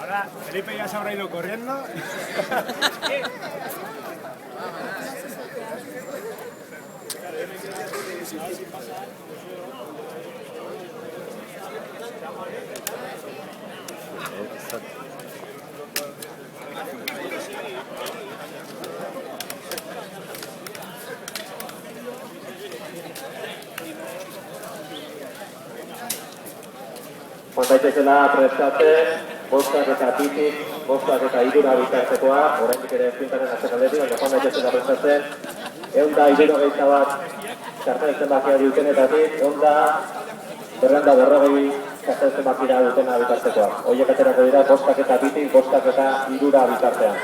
Ahora Felipe ya se habrá ido corriendo. Daitezela prestatzen, bostak eta pitik, bostak eta irura bitartekoa, oraindik ere pintaren atxekaldetik, baina joan daitezela prestatzen, 161 bat kartel zenbakia dutenetatik, 140 kartel zenbakia dutena bitartekoa. Horiek aterako dira bostak eta pitik, bostak eta irura bitartean.